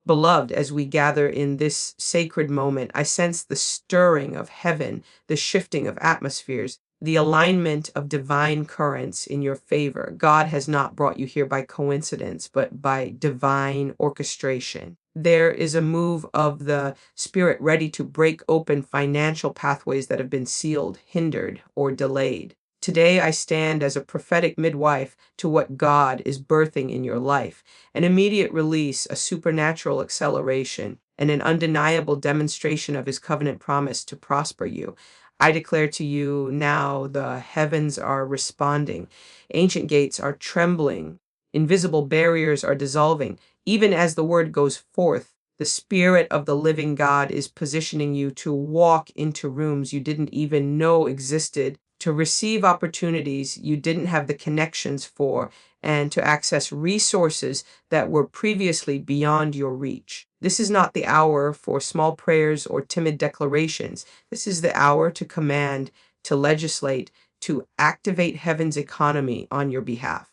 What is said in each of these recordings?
Beloved, as we gather in this sacred moment, I sense the stirring of heaven, the shifting of atmospheres, the alignment of divine currents in your favor. God has not brought you here by coincidence, but by divine orchestration. There is a move of the Spirit ready to break open financial pathways that have been sealed, hindered, or delayed. Today, I stand as a prophetic midwife to what God is birthing in your life: an immediate release, a supernatural acceleration, and an undeniable demonstration of His covenant promise to prosper you. I declare to you now, the heavens are responding, ancient gates are trembling, invisible barriers are dissolving. Even as the word goes forth, the Spirit of the living God is positioning you to walk into rooms you didn't even know existed, to receive opportunities you didn't have the connections for, and to access resources that were previously beyond your reach. This is not the hour for small prayers or timid declarations. This is the hour to command, to legislate, to activate heaven's economy on your behalf.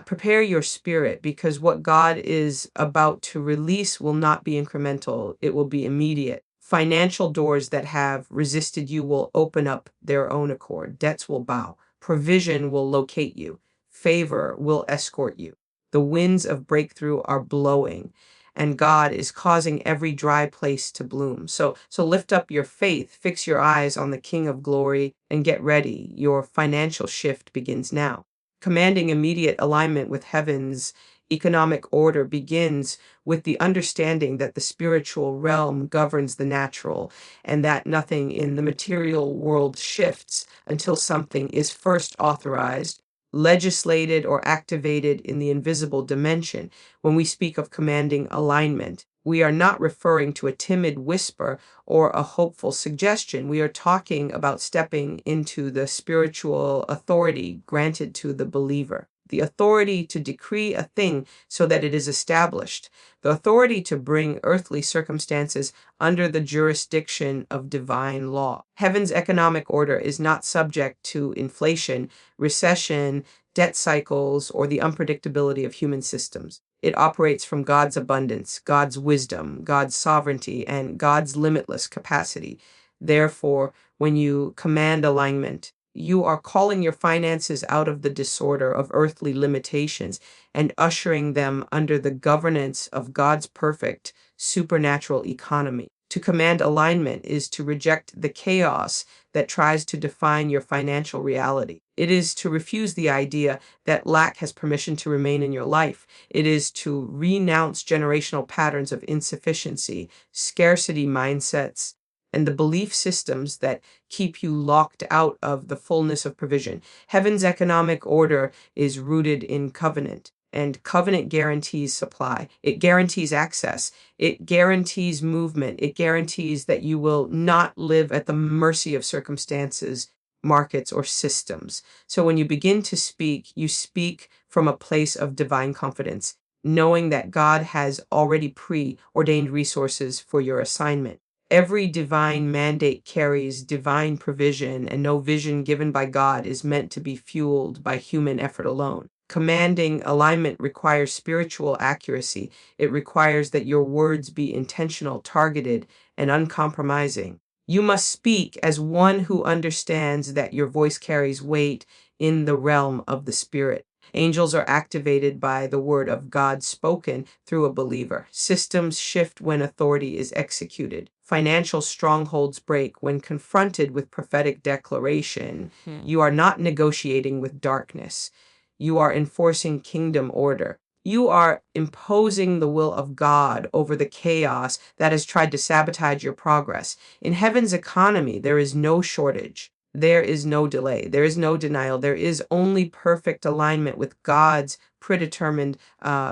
Prepare your spirit, because what God is about to release will not be incremental, it will be immediate. Financial doors that have resisted you will open up their own accord. Debts will bow. Provision will locate you. Favor will escort you. The winds of breakthrough are blowing, and God is causing every dry place to bloom. So lift up your faith, fix your eyes on the King of Glory, and get ready. Your financial shift begins now. Commanding immediate alignment with heaven's economic order begins with the understanding that the spiritual realm governs the natural, and that nothing in the material world shifts until something is first authorized, legislated, or activated in the invisible dimension. When we speak of commanding alignment, we are not referring to a timid whisper or a hopeful suggestion. We are talking about stepping into the spiritual authority granted to the believer. The authority to decree a thing so that it is established. The authority to bring earthly circumstances under the jurisdiction of divine law. Heaven's economic order is not subject to inflation, recession, debt cycles, or the unpredictability of human systems. It operates from God's abundance, God's wisdom, God's sovereignty, and God's limitless capacity. Therefore, when you command alignment, you are calling your finances out of the disorder of earthly limitations and ushering them under the governance of God's perfect supernatural economy. To command alignment is to reject the chaos that tries to define your financial reality. It is to refuse the idea that lack has permission to remain in your life. It is to renounce generational patterns of insufficiency, scarcity mindsets, and the belief systems that keep you locked out of the fullness of provision. Heaven's economic order is rooted in covenant, and covenant guarantees supply. It guarantees access. It guarantees movement. It guarantees that you will not live at the mercy of circumstances, markets, or systems. So when you begin to speak, you speak from a place of divine confidence, knowing that God has already preordained resources for your assignment. Every divine mandate carries divine provision, and no vision given by God is meant to be fueled by human effort alone. Commanding alignment requires spiritual accuracy. It requires that your words be intentional, targeted, and uncompromising. You must speak as one who understands that your voice carries weight in the realm of the Spirit. Angels are activated by the word of God spoken through a believer. Systems shift when authority is executed. Financial strongholds break when confronted with prophetic declaration. You are not negotiating with darkness. You are enforcing kingdom order. You are imposing the will of God over the chaos that has tried to sabotage your progress. In heaven's economy, there is no shortage. There is no delay. There is no denial. There is only perfect alignment with God's predetermined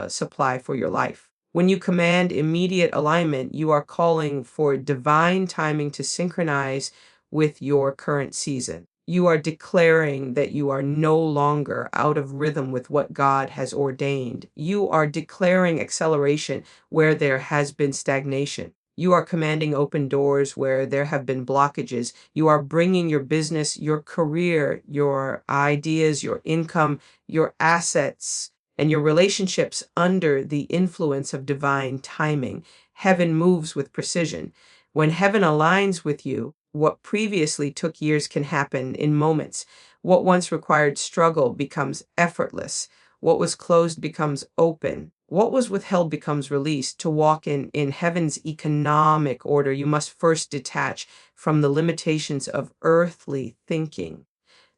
supply for your life. When you command immediate alignment, you are calling for divine timing to synchronize with your current season. You are declaring that you are no longer out of rhythm with what God has ordained. You are declaring acceleration where there has been stagnation. You are commanding open doors where there have been blockages. You are bringing your business, your career, your ideas, your income, your assets, and your relationships under the influence of divine timing. Heaven moves with precision. When heaven aligns with you, what previously took years can happen in moments. What once required struggle becomes effortless. What was closed becomes open. What was withheld becomes released. To walk in heaven's economic order, you must first detach from the limitations of earthly thinking.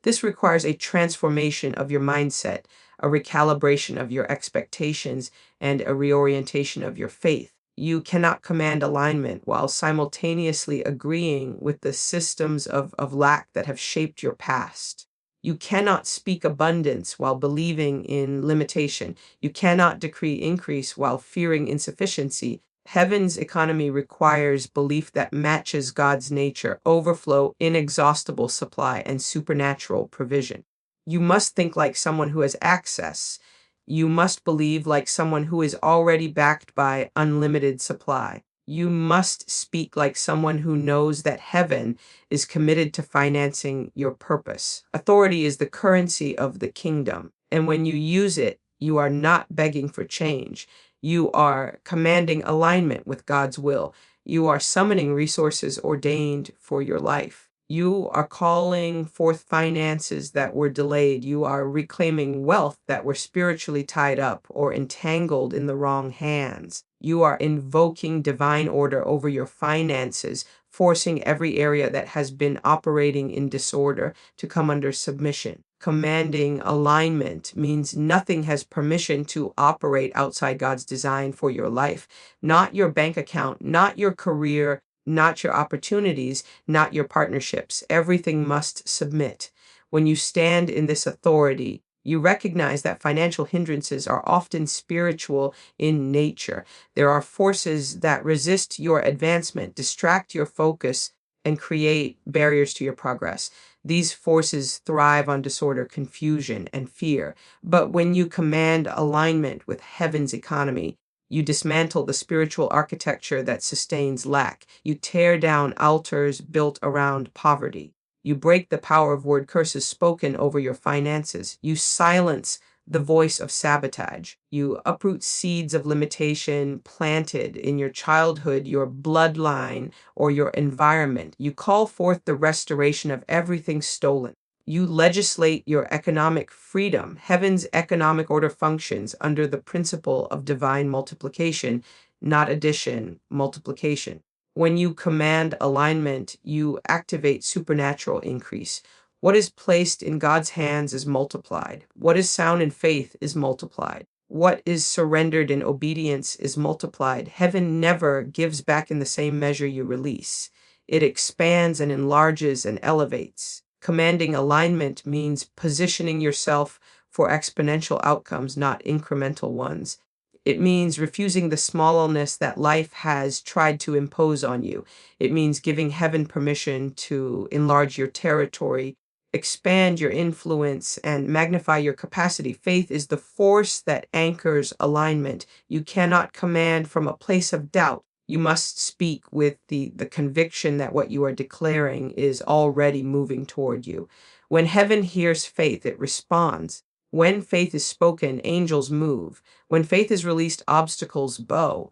This requires a transformation of your mindset, a recalibration of your expectations, and a reorientation of your faith. You cannot command alignment while simultaneously agreeing with the systems of lack that have shaped your past. You cannot speak abundance while believing in limitation. You cannot decree increase while fearing insufficiency. Heaven's economy requires belief that matches God's nature, overflow, inexhaustible supply, and supernatural provision. You must think like someone who has access. You must believe like someone who is already backed by unlimited supply. You must speak like someone who knows that heaven is committed to financing your purpose. Authority is the currency of the kingdom, and when you use it, you are not begging for change. You are commanding alignment with God's will. You are summoning resources ordained for your life. You are calling forth finances that were delayed. You are reclaiming wealth that were spiritually tied up or entangled in the wrong hands. You are invoking divine order over your finances, forcing every area that has been operating in disorder to come under submission. Commanding alignment means nothing has permission to operate outside God's design for your life. Not your bank account, not your career, not your opportunities, not your partnerships. Everything must submit. When you stand in this authority, you recognize that financial hindrances are often spiritual in nature. There are forces that resist your advancement, distract your focus, and create barriers to your progress. These forces thrive on disorder, confusion, and fear. But when you command alignment with heaven's economy, you dismantle the spiritual architecture that sustains lack. You tear down altars built around poverty. You break the power of word curses spoken over your finances. You silence the voice of sabotage. You uproot seeds of limitation planted in your childhood, your bloodline, or your environment. You call forth the restoration of everything stolen. You legislate your economic freedom. Heaven's economic order functions under the principle of divine multiplication, not addition, multiplication. When you command alignment, you activate supernatural increase. What is placed in God's hands is multiplied. What is sound in faith is multiplied. What is surrendered in obedience is multiplied. Heaven never gives back in the same measure you release. It expands and enlarges and elevates. Commanding alignment means positioning yourself for exponential outcomes, not incremental ones. It means refusing the smallness that life has tried to impose on you. It means giving heaven permission to enlarge your territory, expand your influence, and magnify your capacity. Faith is the force that anchors alignment. You cannot command from a place of doubt. You must speak with the conviction that what you are declaring is already moving toward you. When heaven hears faith, it responds. When faith is spoken, angels move. When faith is released, obstacles bow.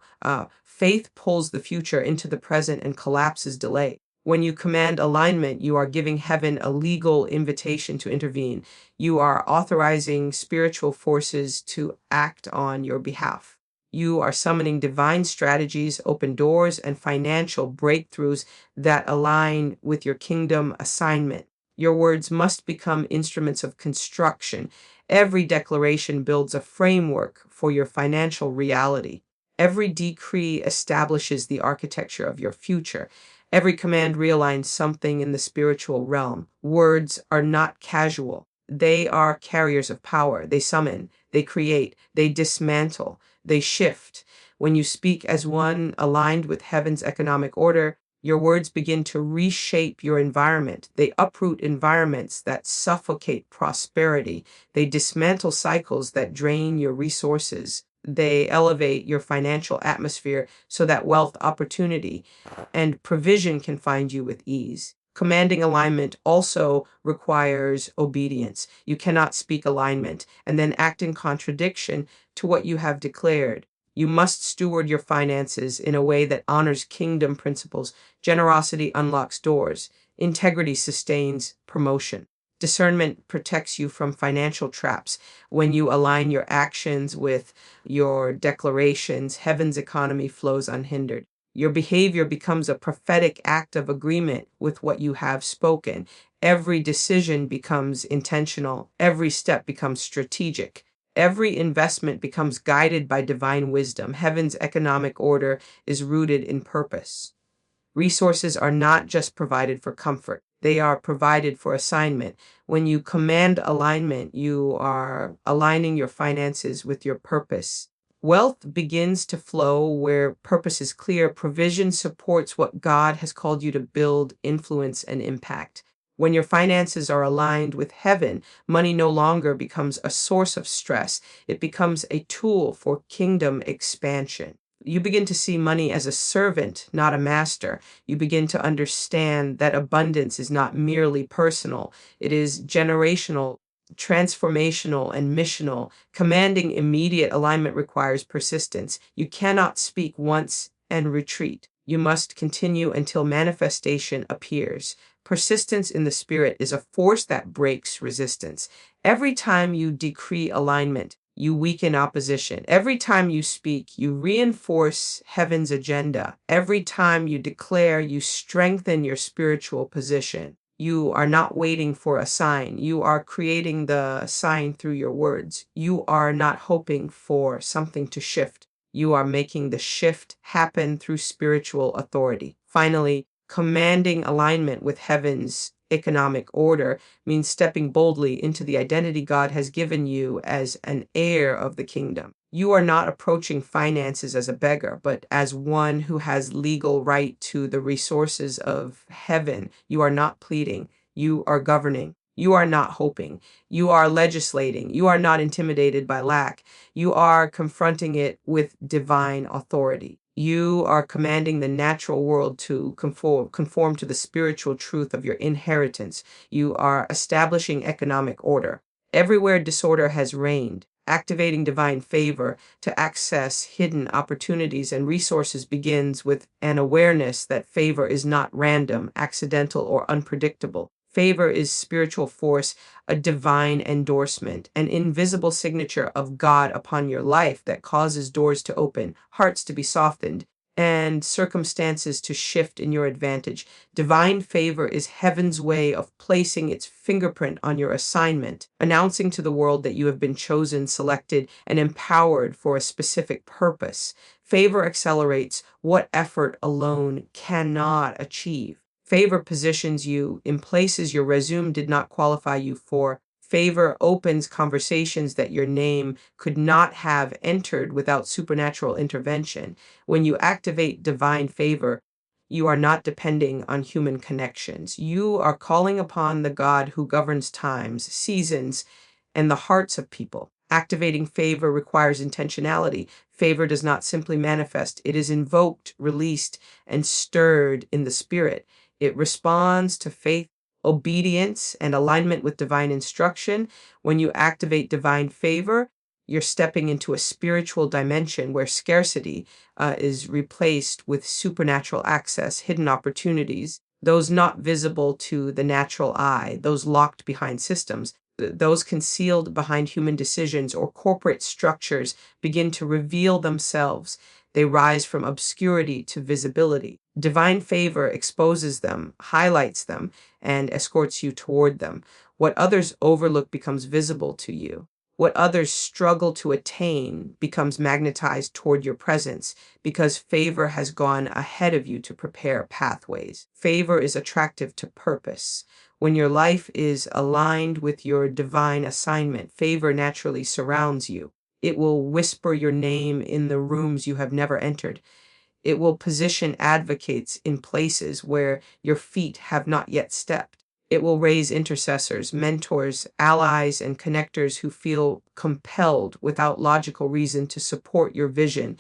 Faith pulls the future into the present and collapses delay. When you command alignment, you are giving heaven a legal invitation to intervene. You are authorizing spiritual forces to act on your behalf. You are summoning divine strategies, open doors, and financial breakthroughs that align with your kingdom assignment. Your words must become instruments of construction. Every declaration builds a framework for your financial reality. Every decree establishes the architecture of your future. Every command realigns something in the spiritual realm. Words are not casual. They are carriers of power. They summon, they create, they dismantle, they shift. When you speak as one aligned with heaven's economic order, your words begin to reshape your environment. They uproot environments that suffocate prosperity. They dismantle cycles that drain your resources. They elevate your financial atmosphere so that wealth, opportunity, and provision can find you with ease. Commanding alignment also requires obedience. You cannot speak alignment and then act in contradiction to what you have declared. You must steward your finances in a way that honors kingdom principles. Generosity unlocks doors. Integrity sustains promotion. Discernment protects you from financial traps. When you align your actions with your declarations, heaven's economy flows unhindered. Your behavior becomes a prophetic act of agreement with what you have spoken. Every decision becomes intentional. Every step becomes strategic. Every investment becomes guided by divine wisdom. Heaven's economic order is rooted in purpose. Resources are not just provided for comfort, they are provided for assignment. When you command alignment, you are aligning your finances with your purpose. Wealth begins to flow where purpose is clear. Provision supports what God has called you to build, influence, and impact. When your finances are aligned with heaven, money no longer becomes a source of stress. It becomes a tool for kingdom expansion. You begin to see money as a servant, not a master. You begin to understand that abundance is not merely personal, it is generational, transformational, and missional. Commanding immediate alignment requires persistence. You cannot speak once and retreat. You must continue until manifestation appears. Persistence in the spirit is a force that breaks resistance. Every time you decree alignment, you weaken opposition. Every time you speak, you reinforce heaven's agenda. Every time you declare, you strengthen your spiritual position. You are not waiting for a sign. You are creating the sign through your words. You are not hoping for something to shift. You are making the shift happen through spiritual authority. Finally, commanding alignment with heaven's economic order means stepping boldly into the identity God has given you as an heir of the kingdom. You are not approaching finances as a beggar, but as one who has legal right to the resources of heaven. You are not pleading, you are governing. You are not hoping. You are legislating. You are not intimidated by lack. You are confronting it with divine authority. You are commanding the natural world to conform to the spiritual truth of your inheritance. You are establishing economic order. Everywhere disorder has reigned, activating divine favor to access hidden opportunities and resources begins with an awareness that favor is not random, accidental, or unpredictable. Favor is spiritual force, a divine endorsement, an invisible signature of God upon your life that causes doors to open, hearts to be softened, and circumstances to shift in your advantage. Divine favor is heaven's way of placing its fingerprint on your assignment, announcing to the world that you have been chosen, selected, and empowered for a specific purpose. Favor accelerates what effort alone cannot achieve. Favor positions you in places your resume did not qualify you for. Favor opens conversations that your name could not have entered without supernatural intervention. When you activate divine favor, you are not depending on human connections. You are calling upon the God who governs times, seasons, and the hearts of people. Activating favor requires intentionality. Favor does not simply manifest, it is invoked, released, and stirred in the spirit. It responds to faith, obedience, and alignment with divine instruction. When you activate divine favor, you're stepping into a spiritual dimension where scarcity is replaced with supernatural access, hidden opportunities, those not visible to the natural eye, those locked behind systems, those concealed behind human decisions or corporate structures begin to reveal themselves. They rise from obscurity to visibility. Divine favor exposes them, highlights them, and escorts you toward them. What others overlook becomes visible to you. What others struggle to attain becomes magnetized toward your presence because favor has gone ahead of you to prepare pathways. Favor is attractive to purpose. When your life is aligned with your divine assignment, favor naturally surrounds you. It will whisper your name in the rooms you have never entered. It will position advocates in places where your feet have not yet stepped. It will raise intercessors, mentors, allies, and connectors who feel compelled without logical reason to support your vision,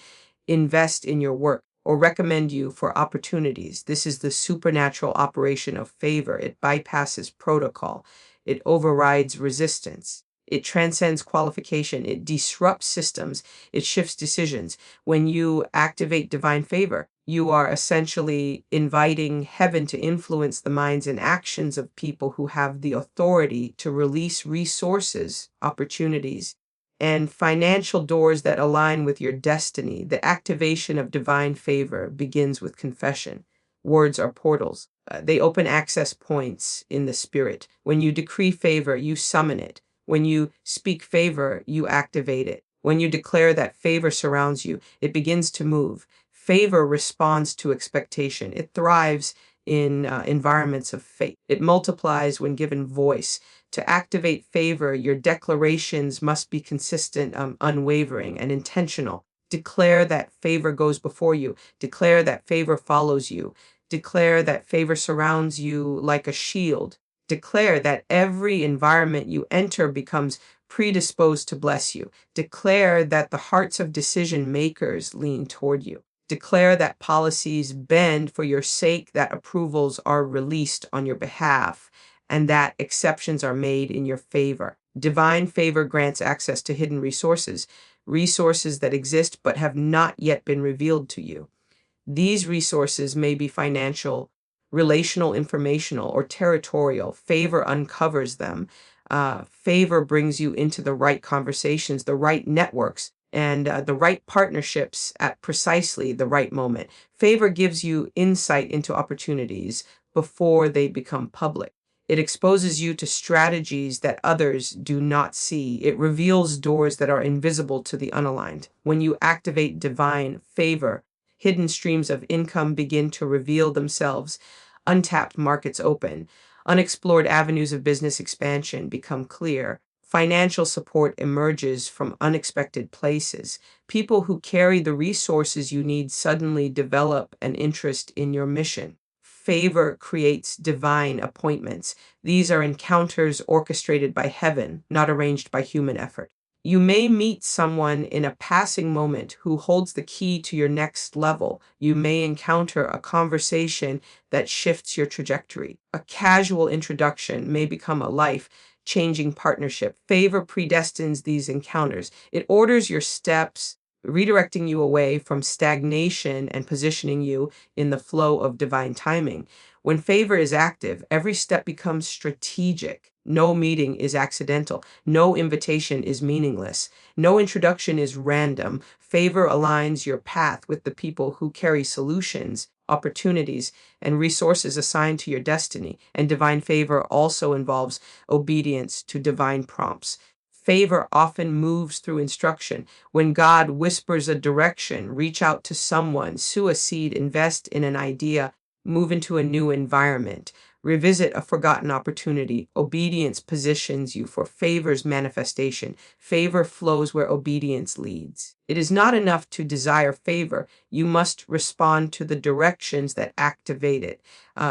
invest in your work, or recommend you for opportunities. This is the supernatural operation of favor. It bypasses protocol. It overrides resistance. It transcends qualification. It disrupts systems. It shifts decisions. When you activate divine favor, you are essentially inviting heaven to influence the minds and actions of people who have the authority to release resources, opportunities, and financial doors that align with your destiny. The activation of divine favor begins with confession. Words are portals. They open access points in the spirit. When you decree favor, you summon it. When you speak favor, you activate it. When you declare that favor surrounds you, it begins to move. Favor responds to expectation. It thrives in environments of faith. It multiplies when given voice. To activate favor, your declarations must be consistent, unwavering, and intentional. Declare that favor goes before you. Declare that favor follows you. Declare that favor surrounds you like a shield. Declare that every environment you enter becomes predisposed to bless you. Declare that the hearts of decision makers lean toward you. Declare that policies bend for your sake, that approvals are released on your behalf, and that exceptions are made in your favor. Divine favor grants access to hidden resources, resources that exist but have not yet been revealed to you. These resources may be financial, relational, informational, or territorial. Favor uncovers them. Favor brings you into the right conversations, the right networks, and the right partnerships at precisely the right moment. Favor gives you insight into opportunities before they become public. It exposes you to strategies that others do not see. It reveals doors that are invisible to the unaligned. When you activate divine favor, hidden streams of income begin to reveal themselves. Untapped markets open. Unexplored avenues of business expansion become clear. Financial support emerges from unexpected places. People who carry the resources you need suddenly develop an interest in your mission. Favor creates divine appointments. These are encounters orchestrated by heaven, not arranged by human effort. You may meet someone in a passing moment who holds the key to your next level. You may encounter a conversation that shifts your trajectory. A casual introduction may become a life-changing partnership. Favor predestines these encounters. It orders your steps, redirecting you away from stagnation and positioning you in the flow of divine timing. When favor is active, every step becomes strategic. No meeting is accidental. No invitation is meaningless. No introduction is random. Favor aligns your path with the people who carry solutions, opportunities, and resources assigned to your destiny. And divine favor also involves obedience to divine prompts. Favor often moves through instruction. When God whispers a direction, reach out to someone, sow a seed, invest in an idea, move into a new environment, revisit a forgotten opportunity. Obedience positions you for favor's manifestation. Favor flows where obedience leads. It is not enough to desire favor. You must respond to the directions that activate it.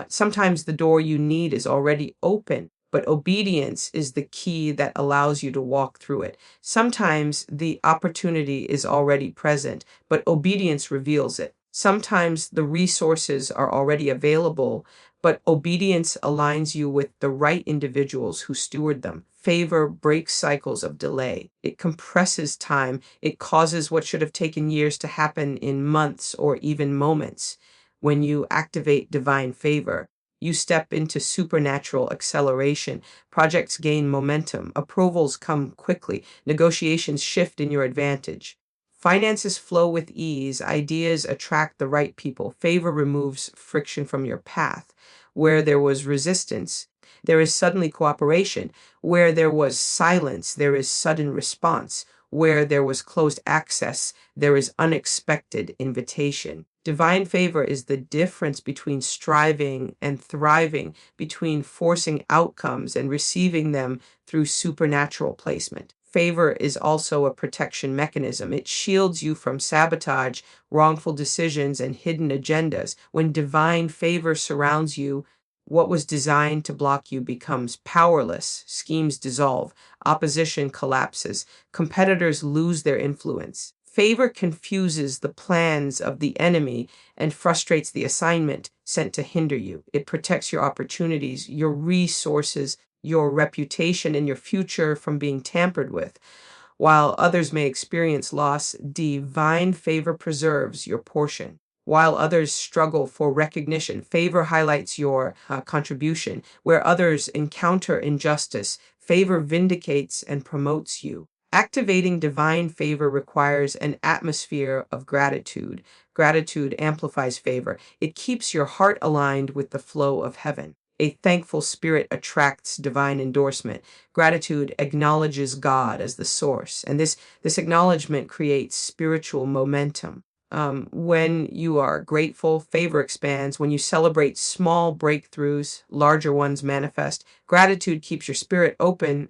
Sometimes the door you need is already open, but obedience is the key that allows you to walk through it. Sometimes the opportunity is already present, but obedience reveals it. Sometimes the resources are already available, but obedience aligns you with the right individuals who steward them. Favor breaks cycles of delay. It compresses time. It causes what should have taken years to happen in months or even moments. When you activate divine favor, you step into supernatural acceleration. Projects gain momentum. Approvals come quickly. Negotiations shift in your advantage. Finances flow with ease. Ideas attract the right people. Favor removes friction from your path. Where there was resistance, there is suddenly cooperation. Where there was silence, there is sudden response. Where there was closed access, there is unexpected invitation. Divine favor is the difference between striving and thriving, between forcing outcomes and receiving them through supernatural placement. Favor is also a protection mechanism. It shields you from sabotage, wrongful decisions, and hidden agendas. When divine favor surrounds you, what was designed to block you becomes powerless. Schemes dissolve. Opposition collapses. Competitors lose their influence. Favor confuses the plans of the enemy and frustrates the assignment sent to hinder you. It protects your opportunities, your resources, your reputation, and your future from being tampered with. While others may experience loss, divine favor preserves your portion. While others struggle for recognition, favor highlights your contribution. Where others encounter injustice, favor vindicates and promotes you. Activating divine favor requires an atmosphere of gratitude. Gratitude amplifies favor. It keeps your heart aligned with the flow of heaven. A thankful spirit attracts divine endorsement. Gratitude acknowledges God as the source, and this acknowledgement creates spiritual momentum. When you are grateful, favor expands. When you celebrate small breakthroughs, larger ones manifest. Gratitude keeps your spirit open,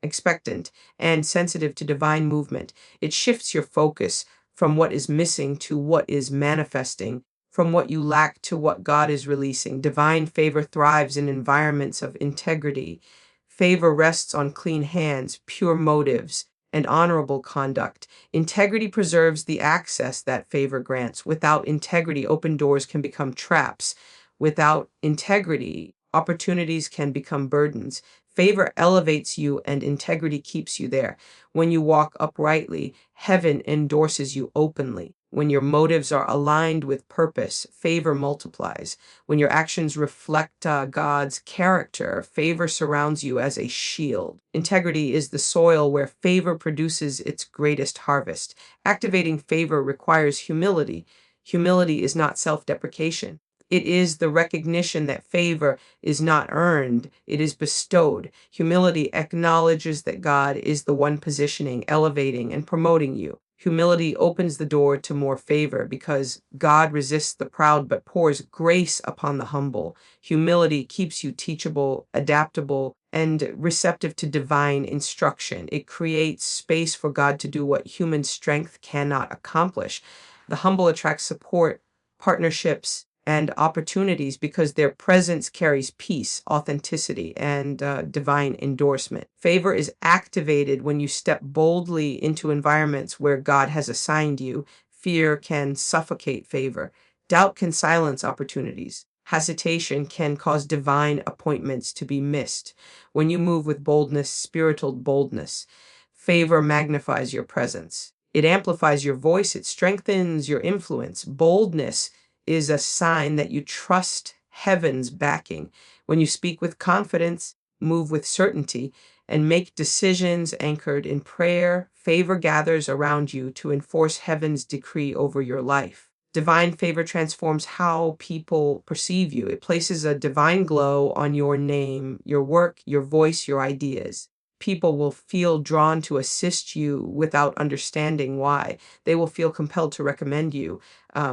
expectant, and sensitive to divine movement. It shifts your focus from what is missing to what is manifesting, from what you lack to what God is releasing. Divine favor thrives in environments of integrity. Favor rests on clean hands, pure motives, and honorable conduct. Integrity preserves the access that favor grants. Without integrity, open doors can become traps. Without integrity, opportunities can become burdens. Favor elevates you and integrity keeps you there. When you walk uprightly, heaven endorses you openly. When your motives are aligned with purpose, favor multiplies. When your actions reflect God's character, favor surrounds you as a shield. Integrity is the soil where favor produces its greatest harvest. Activating favor requires humility. Humility is not self-deprecation. It is the recognition that favor is not earned, it is bestowed. Humility acknowledges that God is the one positioning, elevating, and promoting you. Humility opens the door to more favor because God resists the proud but pours grace upon the humble. Humility keeps you teachable, adaptable, and receptive to divine instruction. It creates space for God to do what human strength cannot accomplish. The humble attract support, partnerships, and opportunities because their presence carries peace, authenticity, and divine endorsement. Favor is activated when you step boldly into environments where God has assigned you. Fear can suffocate favor. Doubt can silence opportunities. Hesitation can cause divine appointments to be missed. When you move with boldness, spiritual boldness, favor magnifies your presence. It amplifies your voice. It strengthens your influence. Boldness is a sign that you trust heaven's backing. When you speak with confidence, move with certainty, and make decisions anchored in prayer, favor gathers around you to enforce heaven's decree over your life. Divine favor transforms how people perceive you. It places a divine glow on your name, your work, your voice, your ideas. People will feel drawn to assist you without understanding why. They will feel compelled to recommend you,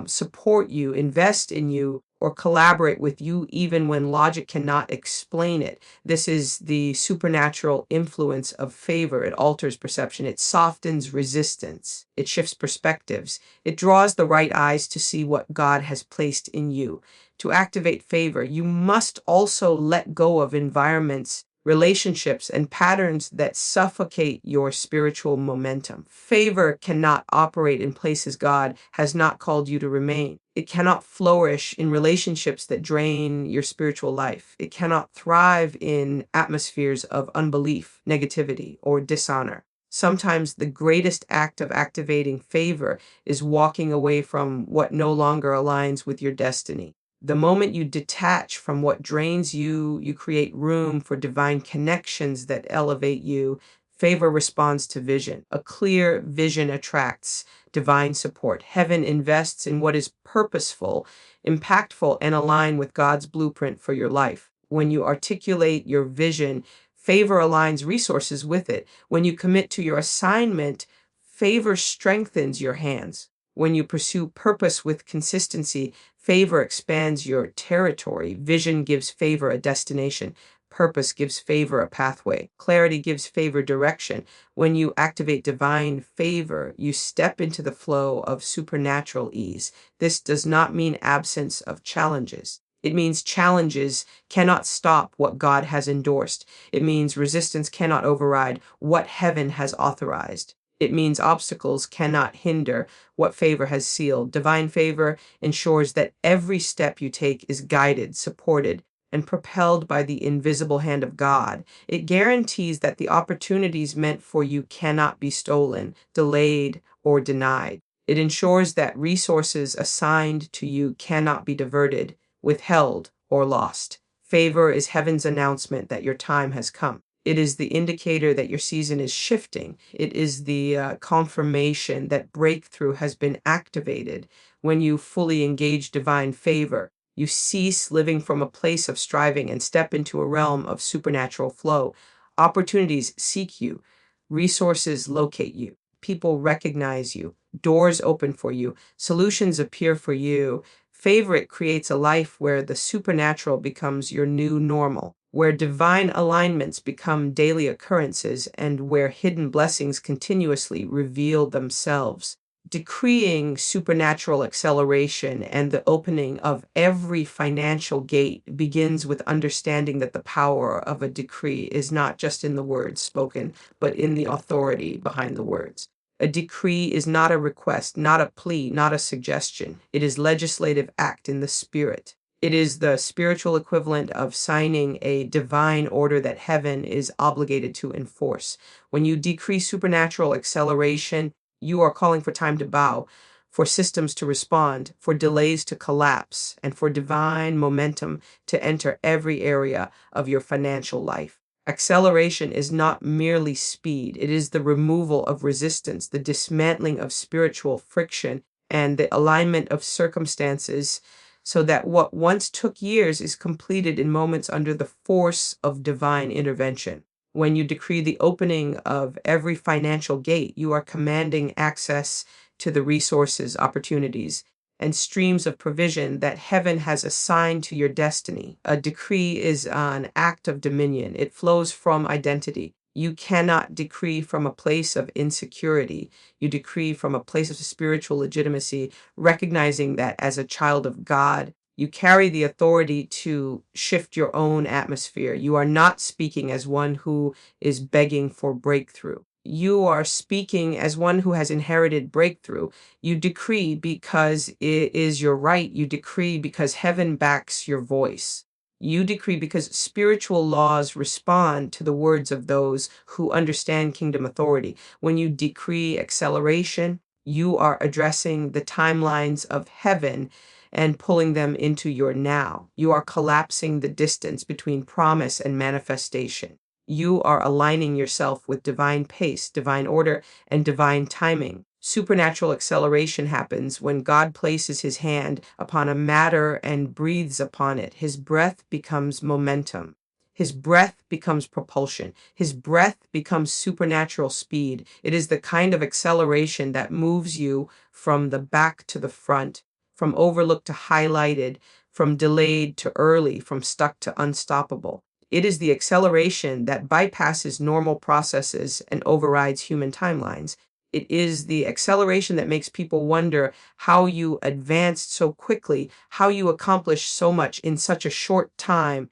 support you, invest in you, or collaborate with you even when logic cannot explain it. This is the supernatural influence of favor. It alters perception. It softens resistance. It shifts perspectives. It draws the right eyes to see what God has placed in you. To activate favor, you must also let go of environments, relationships, and patterns that suffocate your spiritual momentum. Favor cannot operate in places God has not called you to remain. It cannot flourish in relationships that drain your spiritual life. It cannot thrive in atmospheres of unbelief, negativity, or dishonor. Sometimes the greatest act of activating favor is walking away from what no longer aligns with your destiny. The moment you detach from what drains you, you create room for divine connections that elevate you. Favor responds to vision. A clear vision attracts divine support. Heaven invests in what is purposeful, impactful, and aligned with God's blueprint for your life. When you articulate your vision, favor aligns resources with it. When you commit to your assignment, favor strengthens your hands. When you pursue purpose with consistency, favor expands your territory. Vision gives favor a destination. Purpose gives favor a pathway. Clarity gives favor direction. When you activate divine favor, you step into the flow of supernatural ease. This does not mean absence of challenges. It means challenges cannot stop what God has endorsed. It means resistance cannot override what heaven has authorized. It means obstacles cannot hinder what favor has sealed. Divine favor ensures that every step you take is guided, supported, and propelled by the invisible hand of God. It guarantees that the opportunities meant for you cannot be stolen, delayed, or denied. It ensures that resources assigned to you cannot be diverted, withheld, or lost. Favor is heaven's announcement that your time has come. It is the indicator that your season is shifting. It is the confirmation that breakthrough has been activated. When you fully engage divine favor, you cease living from a place of striving and step into a realm of supernatural flow. Opportunities seek you, resources locate you, people recognize you, doors open for you, solutions appear for you. Favor creates a life where the supernatural becomes your new normal, where divine alignments become daily occurrences, and where hidden blessings continuously reveal themselves. Decreeing supernatural acceleration and the opening of every financial gate begins with understanding that the power of a decree is not just in the words spoken, but in the authority behind the words. A decree is not a request, not a plea, not a suggestion. It is legislative act in the spirit. It is the spiritual equivalent of signing a divine order that heaven is obligated to enforce. When you decree supernatural acceleration, you are calling for time to bow, for systems to respond, for delays to collapse, and for divine momentum to enter every area of your financial life. Acceleration is not merely speed, it is the removal of resistance, the dismantling of spiritual friction, and the alignment of circumstances so that what once took years is completed in moments under the force of divine intervention. When you decree the opening of every financial gate, you are commanding access to the resources, opportunities, and streams of provision that heaven has assigned to your destiny. A decree is an act of dominion. It flows from identity. You cannot decree from a place of insecurity. You decree from a place of spiritual legitimacy, recognizing that as a child of God, you carry the authority to shift your own atmosphere. You are not speaking as one who is begging for breakthrough. You are speaking as one who has inherited breakthrough. You decree because it is your right. You decree because heaven backs your voice. You decree because spiritual laws respond to the words of those who understand kingdom authority. When you decree acceleration, you are addressing the timelines of heaven and pulling them into your now. You are collapsing the distance between promise and manifestation. You are aligning yourself with divine pace, divine order, and divine timing. Supernatural acceleration happens when God places his hand upon a matter and breathes upon it. His breath becomes momentum. His breath becomes propulsion. His breath becomes supernatural speed. It is the kind of acceleration that moves you from the back to the front, from overlooked to highlighted, from delayed to early, from stuck to unstoppable. It is the acceleration that bypasses normal processes and overrides human timelines. It is the acceleration that makes people wonder how you advanced so quickly, how you accomplished so much in such a short time,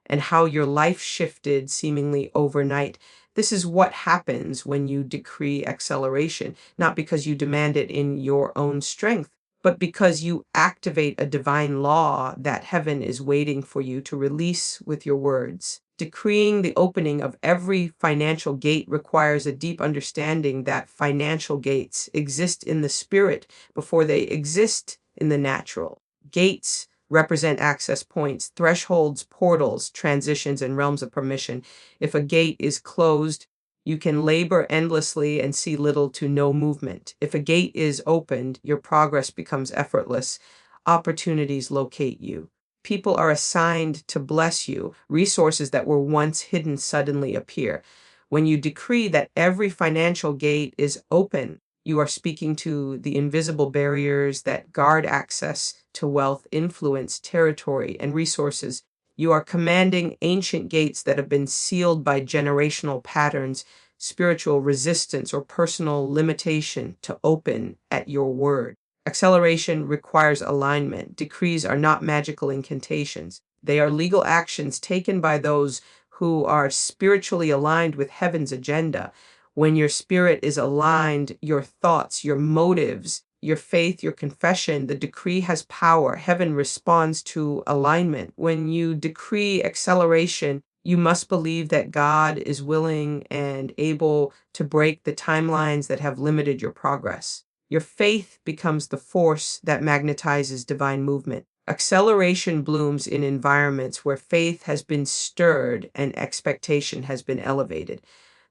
and how your life shifted seemingly overnight. This is what happens when you decree acceleration, not because you demand it in your own strength, but because you activate a divine law that heaven is waiting for you to release with your words. Decreeing the opening of every financial gate requires a deep understanding that financial gates exist in the spirit before they exist in the natural. Gates represent access points, thresholds, portals, transitions, and realms of permission. If a gate is closed, you can labor endlessly and see little to no movement. If a gate is opened, your progress becomes effortless. Opportunities locate you. People are assigned to bless you. Resources that were once hidden suddenly appear. When you decree that every financial gate is open, you are speaking to the invisible barriers that guard access to wealth, influence, territory, and resources. You are commanding ancient gates that have been sealed by generational patterns, spiritual resistance, or personal limitation to open at your word. Acceleration requires alignment. Decrees are not magical incantations. They are legal actions taken by those who are spiritually aligned with heaven's agenda. When your spirit is aligned, your thoughts, your motives, your faith, your confession, the decree has power. Heaven responds to alignment. When you decree acceleration, you must believe that God is willing and able to break the timelines that have limited your progress. Your faith becomes the force that magnetizes divine movement. Acceleration blooms in environments where faith has been stirred and expectation has been elevated.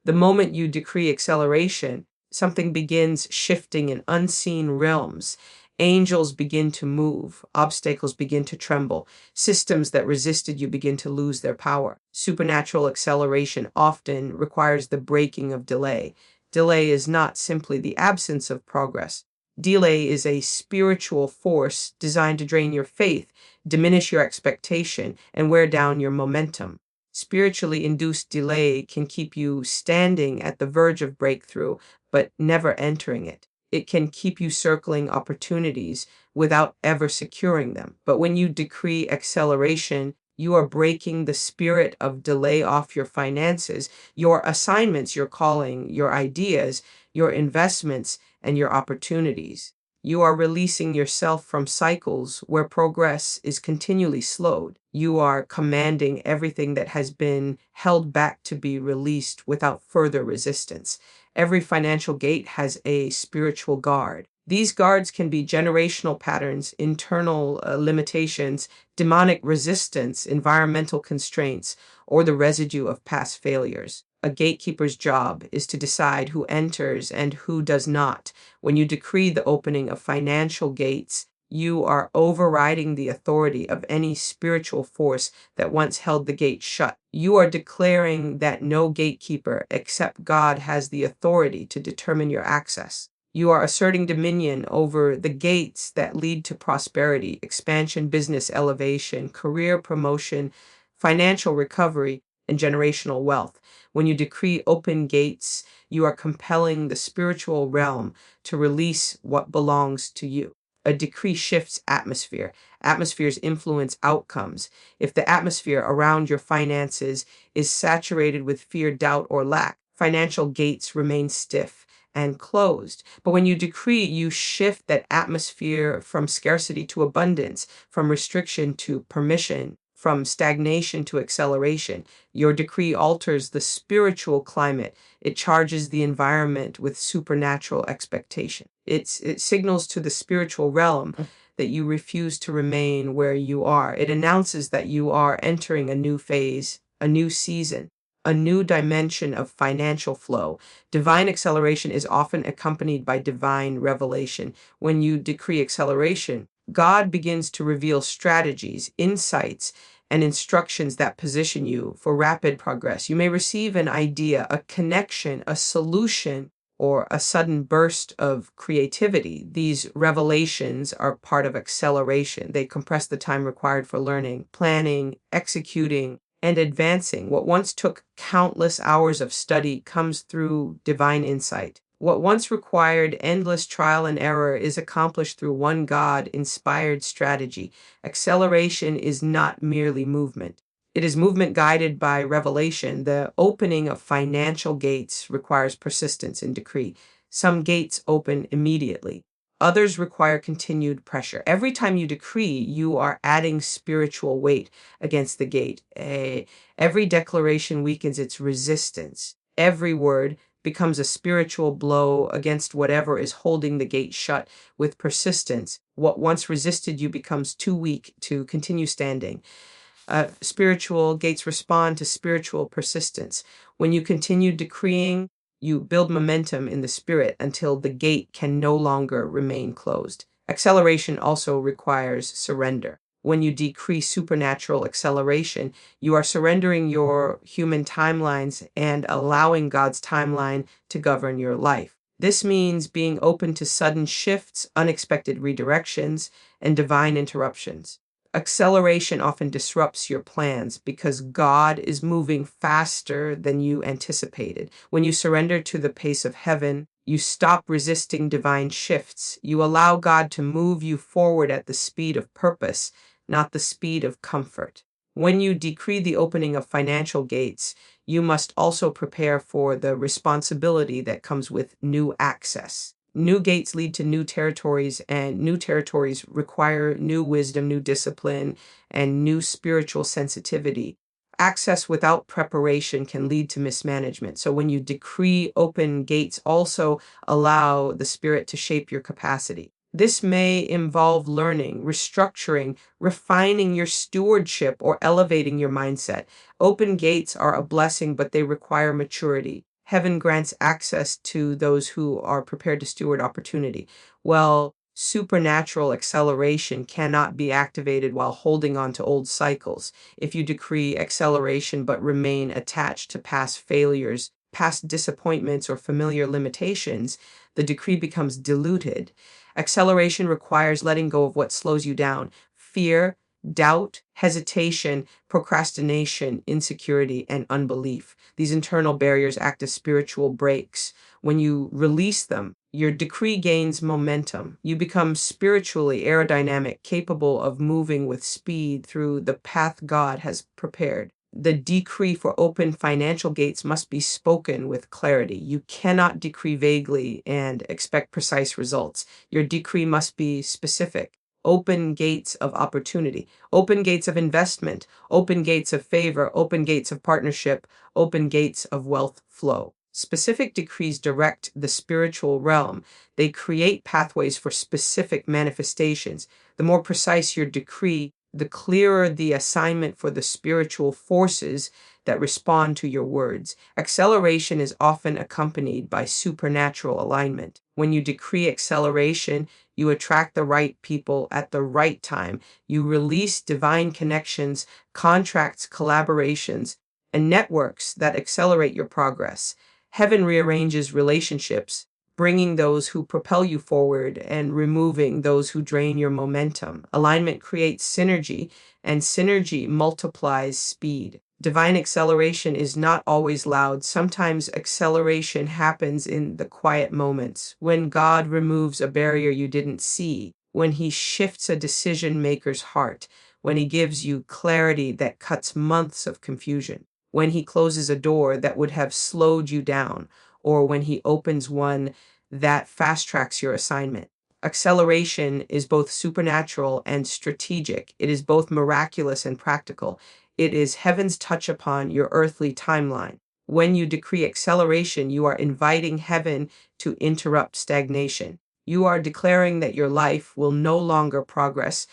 The moment you decree acceleration, something begins shifting in unseen realms. Angels begin to move, obstacles begin to tremble, systems that resisted you begin to lose their power. Supernatural acceleration often requires the breaking of delay. Delay is not simply the absence of progress. Delay is a spiritual force designed to drain your faith, diminish your expectation, and wear down your momentum. Spiritually induced delay can keep you standing at the verge of breakthrough, but never entering it. It can keep you circling opportunities without ever securing them. But when you decree acceleration, you are breaking the spirit of delay off your finances, your assignments, your calling, your ideas, your investments, and your opportunities. You are releasing yourself from cycles where progress is continually slowed. You are commanding everything that has been held back to be released without further resistance. Every financial gate has a spiritual guard. These guards can be generational patterns, internal limitations, demonic resistance, environmental constraints, or the residue of past failures. A gatekeeper's job is to decide who enters and who does not. When you decree the opening of financial gates, you are overriding the authority of any spiritual force that once held the gate shut. You are declaring that no gatekeeper except God has the authority to determine your access. You are asserting dominion over the gates that lead to prosperity, expansion, business elevation, career promotion, financial recovery, and generational wealth. When you decree open gates, you are compelling the spiritual realm to release what belongs to you. A decree shifts atmosphere. Atmospheres influence outcomes. If the atmosphere around your finances is saturated with fear, doubt, or lack, financial gates remain stiff and closed. But when you decree, you shift that atmosphere from scarcity to abundance, from restriction to permission, from stagnation to acceleration. Your decree alters the spiritual climate. It charges the environment with supernatural expectation. It signals to the spiritual realm that you refuse to remain where you are. It announces that you are entering a new phase, a new season, a new dimension of financial flow. Divine acceleration is often accompanied by divine revelation. When you decree acceleration, God begins to reveal strategies, insights, and instructions that position you for rapid progress. You may receive an idea, a connection, a solution, or a sudden burst of creativity. These revelations are part of acceleration. They compress the time required for learning, planning, executing, and advancing. What once took countless hours of study comes through divine insight. What once required endless trial and error is accomplished through one God-inspired strategy. Acceleration is not merely movement. It is movement guided by revelation. The opening of financial gates requires persistence in decree. Some gates open immediately. Others require continued pressure. Every time you decree, you are adding spiritual weight against the gate. Every declaration weakens its resistance. Every word becomes a spiritual blow against whatever is holding the gate shut. With persistence, what once resisted you becomes too weak to continue standing. Spiritual gates respond to spiritual persistence. When you continue decreeing, you build momentum in the spirit until the gate can no longer remain closed. Acceleration also requires surrender. When you decrease supernatural acceleration, you are surrendering your human timelines and allowing God's timeline to govern your life. This means being open to sudden shifts, unexpected redirections, and divine interruptions. Acceleration often disrupts your plans because God is moving faster than you anticipated. When you surrender to the pace of heaven, you stop resisting divine shifts. You allow God to move you forward at the speed of purpose, not the speed of comfort. When you decree the opening of financial gates, you must also prepare for the responsibility that comes with new access. New gates lead to new territories, and new territories require new wisdom, new discipline, and new spiritual sensitivity. Access without preparation can lead to mismanagement. So when you decree open gates, also allow the Spirit to shape your capacity. This may involve learning, restructuring, refining your stewardship, or elevating your mindset. Open gates are a blessing, but they require maturity. Heaven grants access to those who are prepared to steward opportunity. Well, supernatural acceleration cannot be activated while holding on to old cycles. If you decree acceleration but remain attached to past failures, past disappointments, or familiar limitations, the decree becomes diluted. Acceleration requires letting go of what slows you down: fear, doubt, hesitation, procrastination, insecurity, and unbelief. These internal barriers act as spiritual brakes. When you release them, your decree gains momentum. You become spiritually aerodynamic, capable of moving with speed through the path God has prepared. The decree for open financial gates must be spoken with clarity. You cannot decree vaguely and expect precise results. Your decree must be specific. Open gates of opportunity, open gates of investment, open gates of favor, open gates of partnership, open gates of wealth flow. Specific decrees direct the spiritual realm. They create pathways for specific manifestations. The more precise your decree, the clearer the assignment for the spiritual forces that respond to your words. Acceleration is often accompanied by supernatural alignment. When you decree acceleration, you attract the right people at the right time. You release divine connections, contracts, collaborations, and networks that accelerate your progress. Heaven rearranges relationships, bringing those who propel you forward and removing those who drain your momentum. Alignment creates synergy, and synergy multiplies speed. Divine acceleration is not always loud. Sometimes acceleration happens in the quiet moments, when God removes a barrier you didn't see, when He shifts a decision maker's heart, when He gives you clarity that cuts months of confusion, when He closes a door that would have slowed you down, or when He opens one that fast tracks your assignment. Acceleration is both supernatural and strategic. It is both miraculous and practical. It is heaven's touch upon your earthly timeline. When you decree acceleration, you are inviting heaven to interrupt stagnation. You are declaring that your life will no longer progress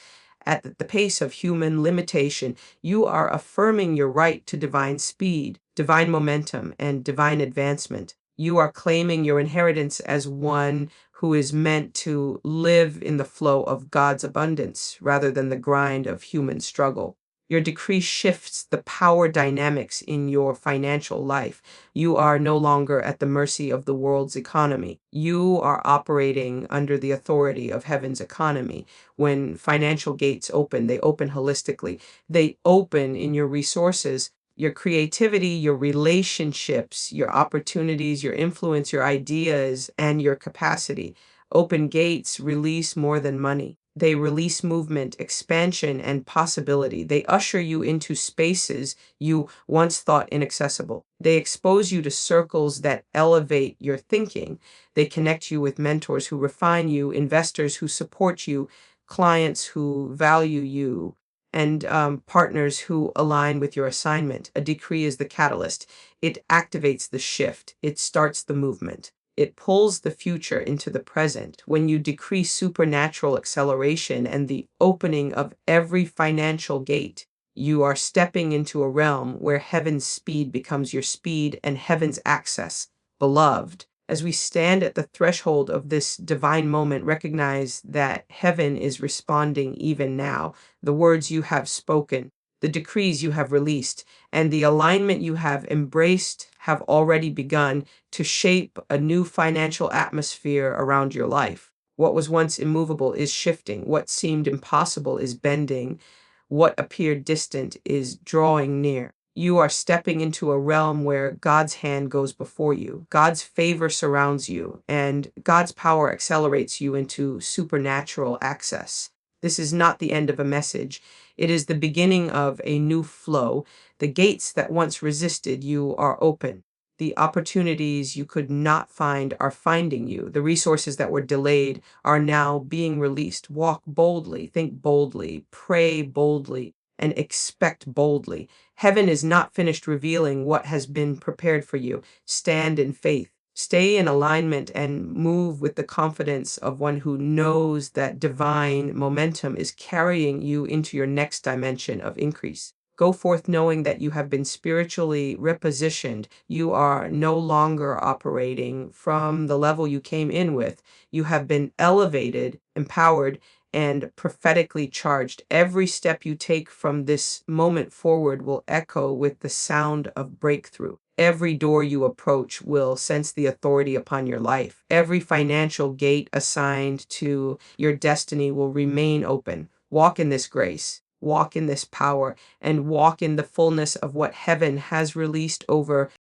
at the pace of human limitation. You are affirming your right to divine speed, divine momentum, and divine advancement. You are claiming your inheritance as one who is meant to live in the flow of God's abundance rather than the grind of human struggle. Your decree shifts the power dynamics in your financial life. You are no longer at the mercy of the world's economy. You are operating under the authority of heaven's economy. When financial gates open, they open holistically. They open in your resources, your creativity, your relationships, your opportunities, your influence, your ideas, and your capacity. Open gates release more than money. They release movement, expansion, and possibility. They usher you into spaces you once thought inaccessible. They expose you to circles that elevate your thinking. They connect you with mentors who refine you, investors who support you, clients who value you, and partners who align with your assignment. A decree is the catalyst. It activates the shift. It starts the movement. It pulls the future into the present. When you decree supernatural acceleration and the opening of every financial gate, you are stepping into a realm where heaven's speed becomes your speed and heaven's access. Beloved, as we stand at the threshold of this divine moment, recognize that heaven is responding even now. The words you have spoken, the decrees you have released, and the alignment you have embraced have already begun to shape a new financial atmosphere around your life. What was once immovable is shifting. What seemed impossible is bending. What appeared distant is drawing near. You are stepping into a realm where God's hand goes before you, God's favor surrounds you, and God's power accelerates you into supernatural access. This is not the end of a message. It is the beginning of a new flow. The gates that once resisted you are open. The opportunities you could not find are finding you. The resources that were delayed are now being released. Walk boldly, think boldly, pray boldly, and expect boldly. Heaven is not finished revealing what has been prepared for you. Stand in faith. Stay in alignment and move with the confidence of one who knows that divine momentum is carrying you into your next dimension of increase. Go forth knowing that you have been spiritually repositioned. You are no longer operating from the level you came in with. You have been elevated, empowered, and prophetically charged. Every step you take from this moment forward will echo with the sound of breakthrough. Every door you approach will sense the authority upon your life. Every financial gate assigned to your destiny will remain open. Walk in this grace, walk in this power, and walk in the fullness of what heaven has released over